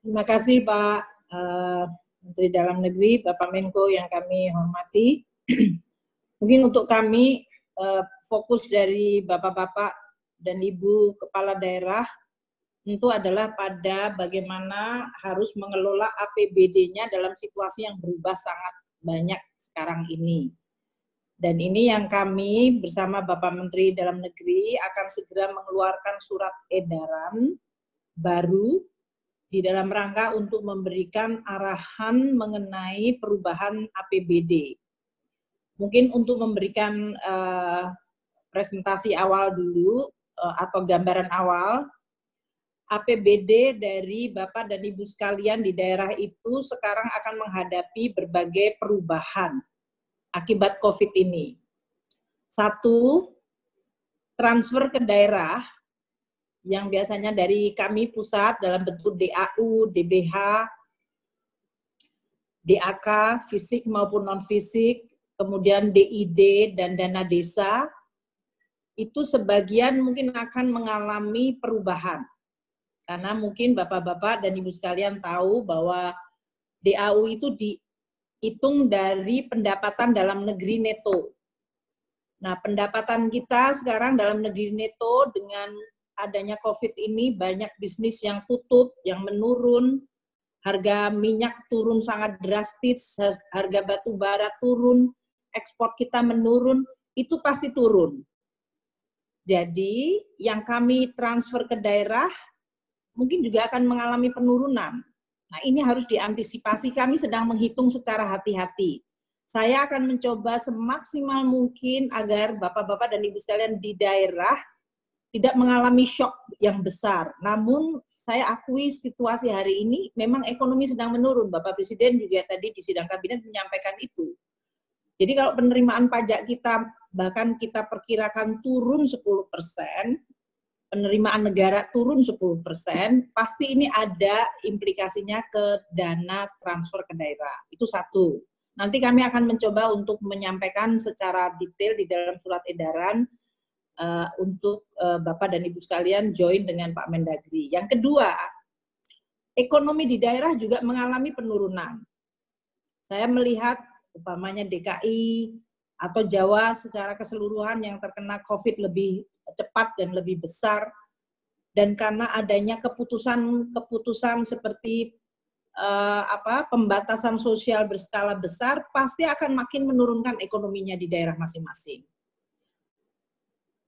Terima kasih Pak Menteri Dalam Negeri, Bapak Menko yang kami hormati. Mungkin untuk kami fokus dari Bapak-Bapak dan Ibu Kepala Daerah tentu adalah pada bagaimana harus mengelola APBD-nya dalam situasi yang berubah sangat banyak sekarang ini. Dan ini yang kami bersama Bapak Menteri Dalam Negeri akan segera mengeluarkan surat edaran baru di dalam rangka untuk memberikan arahan mengenai perubahan APBD. Mungkin untuk memberikan presentasi awal dulu atau gambaran awal, APBD dari Bapak dan Ibu sekalian di daerah itu sekarang akan menghadapi berbagai perubahan akibat COVID ini. Satu, transfer ke daerah yang biasanya dari kami pusat dalam bentuk DAU, DBH, DAK, fisik maupun non-fisik, kemudian DID dan dana desa, itu sebagian mungkin akan mengalami perubahan. Karena mungkin Bapak-Bapak dan Ibu sekalian tahu bahwa DAU itu dihitung dari pendapatan dalam negeri neto. Nah, pendapatan kita sekarang dalam negeri neto dengan adanya COVID ini banyak bisnis yang tutup, yang menurun, harga minyak turun sangat drastis, harga batu bara turun, ekspor kita menurun, itu pasti turun. Jadi yang kami transfer ke daerah mungkin juga akan mengalami penurunan. Nah, ini harus diantisipasi, kami sedang menghitung secara hati-hati. Saya akan mencoba semaksimal mungkin agar Bapak-Bapak dan Ibu sekalian di daerah tidak mengalami shock yang besar. Namun saya akui situasi hari ini memang ekonomi sedang menurun. Bapak Presiden juga tadi di sidang kabinet menyampaikan itu. Jadi kalau penerimaan pajak kita bahkan kita perkirakan turun 10%, penerimaan negara turun 10%, pasti ini ada implikasinya ke dana transfer ke daerah. Itu satu. Nanti kami akan mencoba untuk menyampaikan secara detail di dalam surat edaran untuk Bapak dan Ibu sekalian join dengan Pak Mendagri. Yang kedua, ekonomi di daerah juga mengalami penurunan. Saya melihat umpamanya DKI atau Jawa secara keseluruhan yang terkena COVID lebih cepat dan lebih besar, dan karena adanya keputusan seperti pembatasan sosial berskala besar, pasti akan makin menurunkan ekonominya di daerah masing-masing.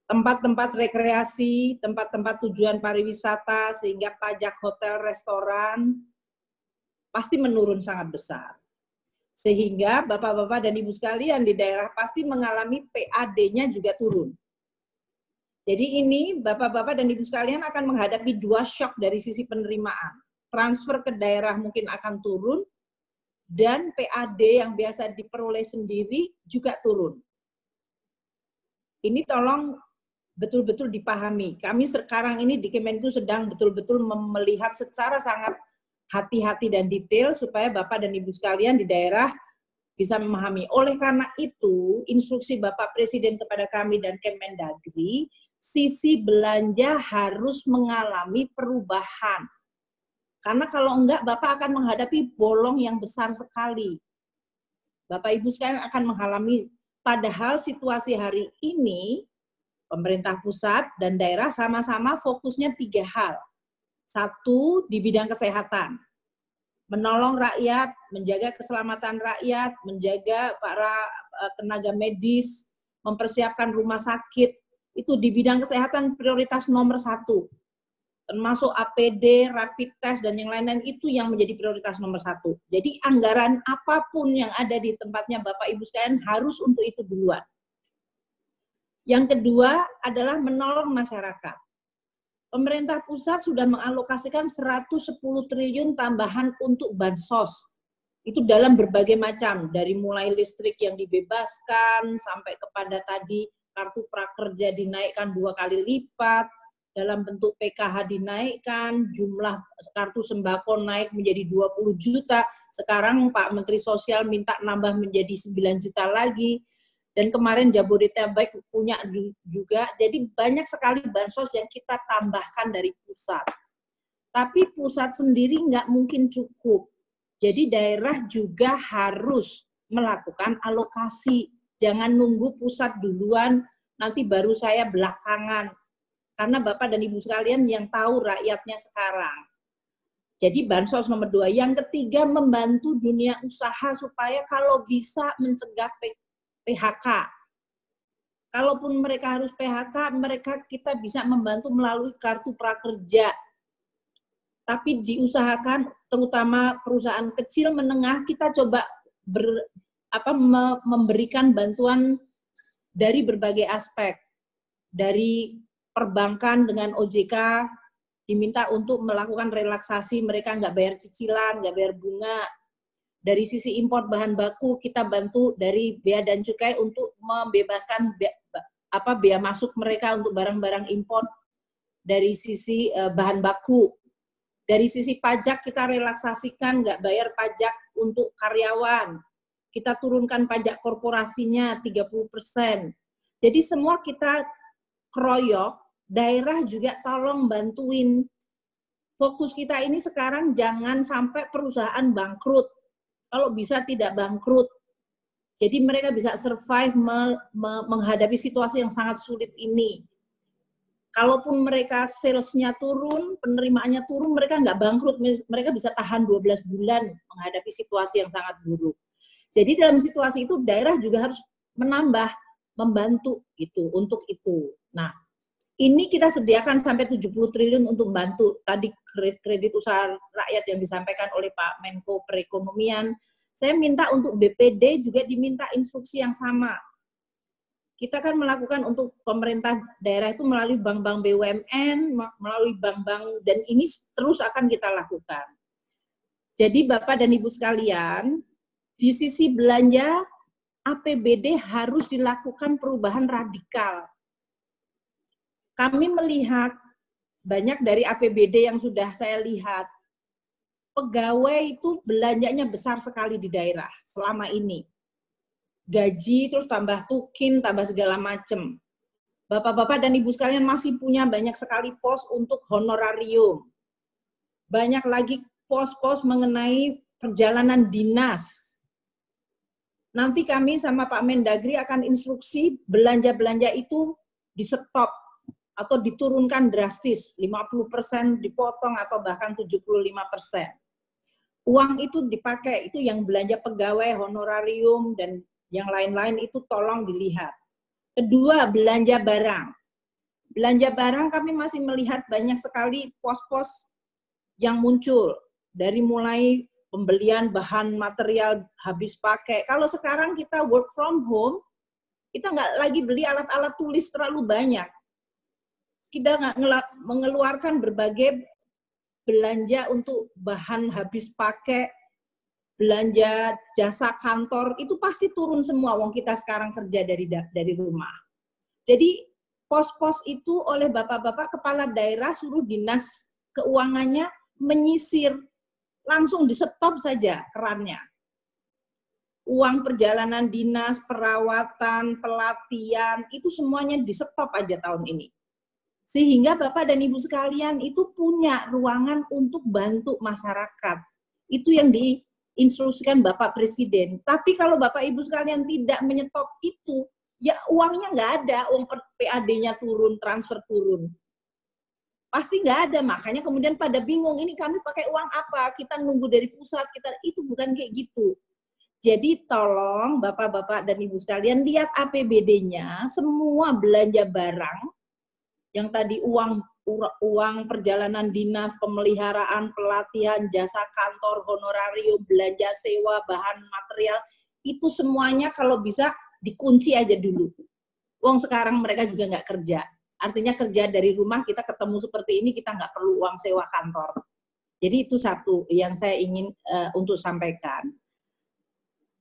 Tempat-tempat rekreasi, tempat-tempat tujuan pariwisata, sehingga pajak hotel, restoran, pasti menurun sangat besar. Sehingga Bapak-Bapak dan Ibu sekalian di daerah pasti mengalami PAD-nya juga turun. Jadi ini Bapak-Bapak dan Ibu sekalian akan menghadapi dua shock dari sisi penerimaan. Transfer ke daerah mungkin akan turun, dan PAD yang biasa diperoleh sendiri juga turun. Ini tolong betul-betul dipahami. Kami sekarang ini di Kemenku sedang betul-betul melihat secara sangat hati-hati dan detail supaya Bapak dan Ibu sekalian di daerah bisa memahami. Oleh karena itu, instruksi Bapak Presiden kepada kami dan Kemendagri, sisi belanja harus mengalami perubahan. Karena kalau enggak, Bapak akan menghadapi bolong yang besar sekali. Bapak Ibu sekalian akan mengalami, padahal situasi hari ini, pemerintah pusat dan daerah sama-sama fokusnya 3 hal. 1, di bidang kesehatan. Menolong rakyat, menjaga keselamatan rakyat, menjaga para tenaga medis, mempersiapkan rumah sakit. Itu di bidang kesehatan prioritas nomor 1. Termasuk APD, rapid test, dan yang lain-lain itu yang menjadi prioritas nomor 1. Jadi anggaran apapun yang ada di tempatnya Bapak Ibu sekalian harus untuk itu duluan. Yang kedua adalah menolong masyarakat. Pemerintah pusat sudah mengalokasikan 110 triliun tambahan untuk bansos. Itu dalam berbagai macam, dari mulai listrik yang dibebaskan, sampai kepada tadi kartu prakerja dinaikkan 2 kali lipat, dalam bentuk PKH dinaikkan, jumlah kartu sembako naik menjadi 20 juta, sekarang Pak Menteri Sosial minta nambah menjadi 9 juta lagi, dan kemarin Jabodetabek punya juga, jadi banyak sekali bansos yang kita tambahkan dari pusat. Tapi pusat sendiri nggak mungkin cukup. Jadi daerah juga harus melakukan alokasi. Jangan nunggu pusat duluan, nanti baru saya belakangan. Karena Bapak dan Ibu sekalian yang tahu rakyatnya sekarang. Jadi bansos nomor 2. Yang ketiga, membantu dunia usaha supaya kalau bisa mencegah PHK. Kalaupun mereka harus PHK, kita bisa membantu melalui kartu prakerja. Tapi diusahakan, terutama perusahaan kecil menengah, kita coba memberikan bantuan dari berbagai aspek. Dari perbankan dengan OJK, diminta untuk melakukan relaksasi, mereka nggak bayar cicilan, nggak bayar bunga. Dari sisi impor bahan baku, kita bantu dari Bea dan Cukai untuk membebaskan bea masuk mereka untuk barang-barang impor dari sisi bahan baku. Dari sisi pajak, kita relaksasikan, nggak bayar pajak untuk karyawan. Kita turunkan pajak korporasinya 30%. Jadi semua kita keroyok, daerah juga tolong bantuin. Fokus kita ini sekarang jangan sampai perusahaan bangkrut. Kalau bisa tidak bangkrut. Jadi mereka bisa survive menghadapi situasi yang sangat sulit ini. Kalaupun mereka salesnya turun, penerimaannya turun, mereka nggak bangkrut, mereka bisa tahan 12 bulan menghadapi situasi yang sangat buruk. Jadi dalam situasi itu daerah juga harus menambah, membantu gitu untuk itu. Nah, ini kita sediakan sampai 70 triliun untuk bantu tadi kredit usaha rakyat yang disampaikan oleh Pak Menko Perekonomian. Saya minta untuk BPD juga diminta instruksi yang sama. Kita kan melakukan untuk pemerintah daerah itu melalui bank-bank BUMN, melalui bank-bank, dan ini terus akan kita lakukan. Jadi Bapak dan Ibu sekalian, di sisi belanja, APBD harus dilakukan perubahan radikal. Kami melihat banyak dari APBD yang sudah saya lihat, pegawai itu belanjanya besar sekali di daerah selama ini. Gaji, terus tambah tukin, tambah segala macam. Bapak-bapak dan Ibu sekalian masih punya banyak sekali pos untuk honorarium. Banyak lagi pos-pos mengenai perjalanan dinas. Nanti kami sama Pak Mendagri akan instruksi belanja-belanja itu di stop atau diturunkan drastis, 50% dipotong atau bahkan 75%. Uang itu dipakai, itu yang belanja pegawai, honorarium, dan yang lain-lain itu tolong dilihat. Kedua, belanja barang. Belanja barang kami masih melihat banyak sekali pos-pos yang muncul. Dari mulai pembelian bahan material habis pakai. Kalau sekarang kita work from home, kita nggak lagi beli alat-alat tulis terlalu banyak. Kita nggak mengeluarkan berbagai belanja untuk bahan habis pakai, belanja jasa kantor, itu pasti turun semua wong kita sekarang kerja dari rumah. Jadi pos-pos itu oleh bapak-bapak kepala daerah suruh dinas keuangannya menyisir, langsung di stop saja kerannya. Uang perjalanan dinas, perawatan, pelatihan, itu semuanya di stop aja tahun ini. Sehingga Bapak dan Ibu sekalian itu punya ruangan untuk bantu masyarakat. Itu yang diinstruksikan Bapak Presiden. Tapi kalau Bapak Ibu sekalian tidak menyetop itu, ya uangnya nggak ada, uang PAD-nya turun, transfer turun. Pasti nggak ada, makanya kemudian pada bingung, ini kami pakai uang apa, kita nunggu dari pusat, itu bukan kayak gitu. Jadi tolong Bapak-Bapak dan Ibu sekalian, lihat APBD-nya, semua belanja barang, yang tadi uang perjalanan dinas, pemeliharaan, pelatihan, jasa kantor, honorarium, belanja sewa, bahan material, itu semuanya kalau bisa dikunci aja dulu. Uang sekarang mereka juga nggak kerja. Artinya kerja dari rumah, kita ketemu seperti ini, kita nggak perlu uang sewa kantor. Jadi itu satu yang saya ingin untuk sampaikan.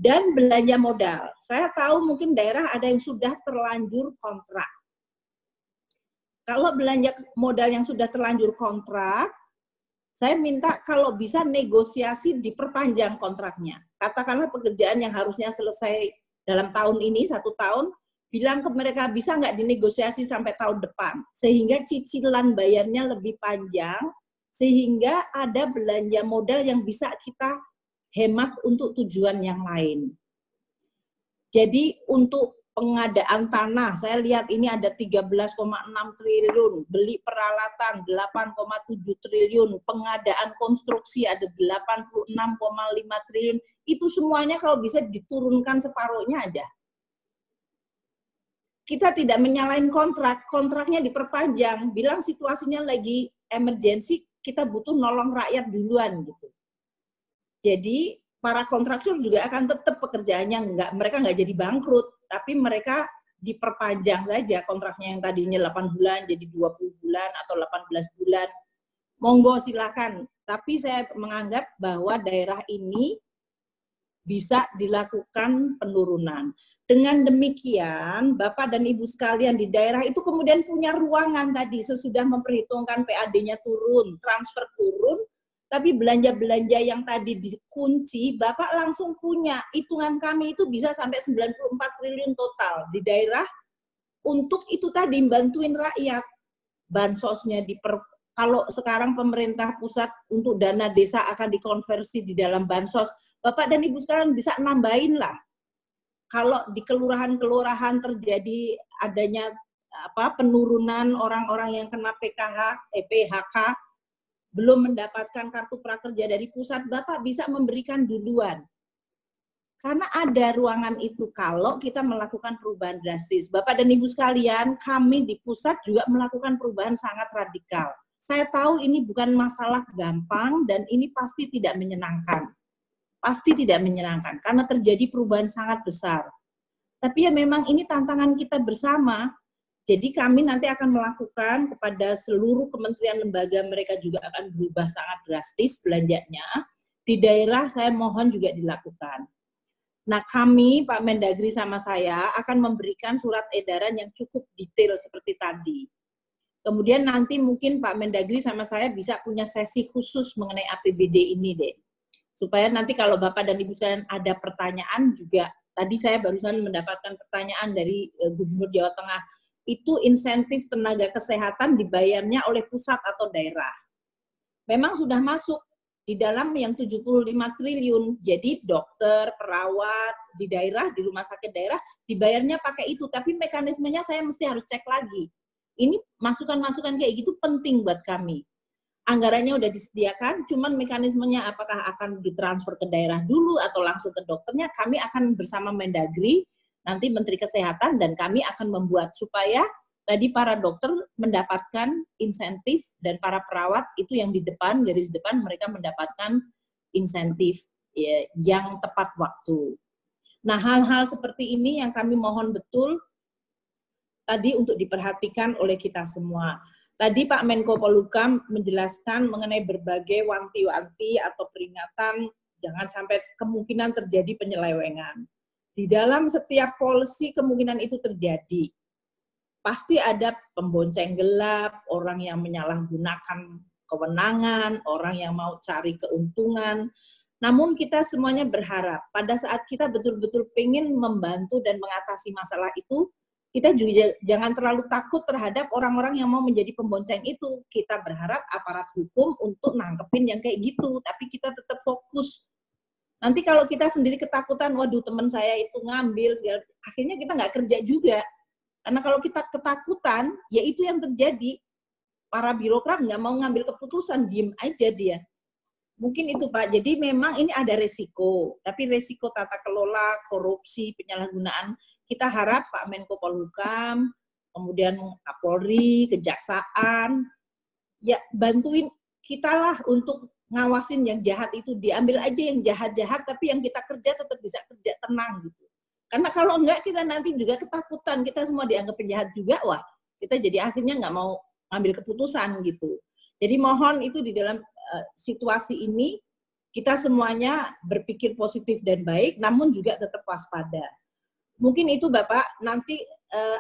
Dan belanja modal. Saya tahu mungkin daerah ada yang sudah terlanjur kontrak. Kalau belanja modal yang sudah terlanjur kontrak, saya minta kalau bisa negosiasi diperpanjang kontraknya. Katakanlah pekerjaan yang harusnya selesai dalam tahun ini, 1 tahun, bilang ke mereka bisa nggak dinegosiasi sampai tahun depan. Sehingga cicilan bayarnya lebih panjang, sehingga ada belanja modal yang bisa kita hemat untuk tujuan yang lain. Jadi untuk pengadaan tanah, saya lihat ini ada 13,6 triliun, beli peralatan 8,7 triliun, pengadaan konstruksi ada 86,5 triliun, itu semuanya kalau bisa diturunkan separuhnya aja. Kita tidak menyalahin kontrak, kontraknya diperpanjang, bilang situasinya lagi emergensi, kita butuh nolong rakyat duluan gitu. Jadi para kontraktor juga akan tetap pekerjaannya, mereka nggak jadi bangkrut, tapi mereka diperpanjang saja kontraknya yang tadinya 8 bulan jadi 20 bulan atau 18 bulan. Monggo silakan, tapi saya menganggap bahwa daerah ini bisa dilakukan penurunan. Dengan demikian, Bapak dan Ibu sekalian di daerah itu kemudian punya ruangan tadi, sesudah memperhitungkan PAD-nya turun, transfer turun, tapi belanja-belanja yang tadi dikunci, Bapak langsung punya. Hitungan kami itu bisa sampai 94 triliun total di daerah untuk itu tadi, bantuin rakyat. Bansosnya kalau sekarang pemerintah pusat untuk dana desa akan dikonversi di dalam bansos, Bapak dan Ibu sekalian bisa nambahin lah. Kalau di kelurahan-kelurahan terjadi adanya penurunan orang-orang yang kena PHK, belum mendapatkan kartu prakerja dari pusat, Bapak bisa memberikan duluan. Karena ada ruangan itu kalau kita melakukan perubahan drastis. Bapak dan Ibu sekalian, kami di pusat juga melakukan perubahan sangat radikal. Saya tahu ini bukan masalah gampang dan ini pasti tidak menyenangkan. Pasti tidak menyenangkan karena terjadi perubahan sangat besar. Tapi ya memang ini tantangan kita bersama. Jadi kami nanti akan melakukan kepada seluruh kementerian lembaga, mereka juga akan berubah sangat drastis belanjanya. Di daerah saya mohon juga dilakukan. Nah kami, Pak Mendagri sama saya akan memberikan surat edaran yang cukup detail seperti tadi. Kemudian nanti mungkin Pak Mendagri sama saya bisa punya sesi khusus mengenai APBD ini deh. Supaya nanti kalau Bapak dan Ibu sekalian ada pertanyaan juga, tadi saya barusan mendapatkan pertanyaan dari Gubernur Jawa Tengah, itu insentif tenaga kesehatan dibayarnya oleh pusat atau daerah. Memang sudah masuk di dalam yang 75 triliun, jadi dokter, perawat di daerah, di rumah sakit daerah, dibayarnya pakai itu, tapi mekanismenya saya mesti harus cek lagi. Ini masukan-masukan kayak gitu penting buat kami. Anggarannya udah disediakan, cuman mekanismenya apakah akan ditransfer ke daerah dulu atau langsung ke dokternya, kami akan bersama Mendagri, nanti Menteri Kesehatan, dan kami akan membuat supaya tadi para dokter mendapatkan insentif dan para perawat itu yang di depan, garis depan, mereka mendapatkan insentif ya, yang tepat waktu. Nah, hal-hal seperti ini yang kami mohon betul tadi untuk diperhatikan oleh kita semua. Tadi Pak Menko Polhukam menjelaskan mengenai berbagai wanti-wanti atau peringatan jangan sampai kemungkinan terjadi penyelewengan. Di dalam setiap policy kemungkinan itu terjadi. Pasti ada pembonceng gelap, orang yang menyalahgunakan kewenangan, orang yang mau cari keuntungan. Namun kita semuanya berharap pada saat kita betul-betul ingin membantu dan mengatasi masalah itu, kita juga jangan terlalu takut terhadap orang-orang yang mau menjadi pembonceng itu. Kita berharap aparat hukum untuk nangkepin yang kayak gitu, tapi kita tetap fokus. Nanti kalau kita sendiri ketakutan, waduh teman saya itu ngambil, segala, akhirnya kita nggak kerja juga. Karena kalau kita ketakutan, ya itu yang terjadi. Para birokrat nggak mau ngambil keputusan, diem aja dia. Mungkin itu Pak, jadi memang ini ada resiko, tapi resiko tata kelola, korupsi, penyalahgunaan, kita harap Pak Menko Polhukam, kemudian Kapolri, Kejaksaan, ya bantuin kita lah untuk ngawasin yang jahat itu, diambil aja yang jahat-jahat, tapi yang kita kerja tetap bisa kerja tenang gitu. Karena kalau enggak kita nanti juga ketakutan, kita semua dianggap penjahat juga, wah kita jadi akhirnya nggak mau ngambil keputusan gitu. Jadi mohon itu di dalam situasi ini kita semuanya berpikir positif dan baik, namun juga tetap waspada. Mungkin itu Bapak, nanti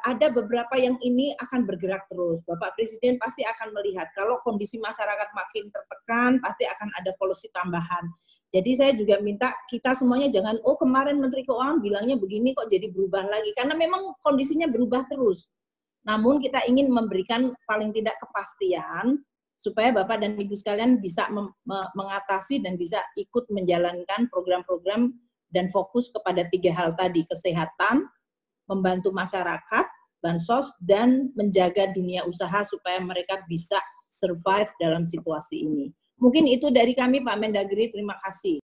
ada beberapa yang ini akan bergerak terus. Bapak Presiden pasti akan melihat, kalau kondisi masyarakat makin tertekan, pasti akan ada polisi tambahan. Jadi saya juga minta kita semuanya jangan, oh kemarin Menteri Keuangan bilangnya begini kok jadi berubah lagi. Karena memang kondisinya berubah terus. Namun kita ingin memberikan paling tidak kepastian, supaya Bapak dan Ibu sekalian bisa mengatasi dan bisa ikut menjalankan program-program dan fokus kepada 3 hal tadi, kesehatan, membantu masyarakat, bansos, dan menjaga dunia usaha supaya mereka bisa survive dalam situasi ini. Mungkin itu dari kami Pak Mendagri, terima kasih.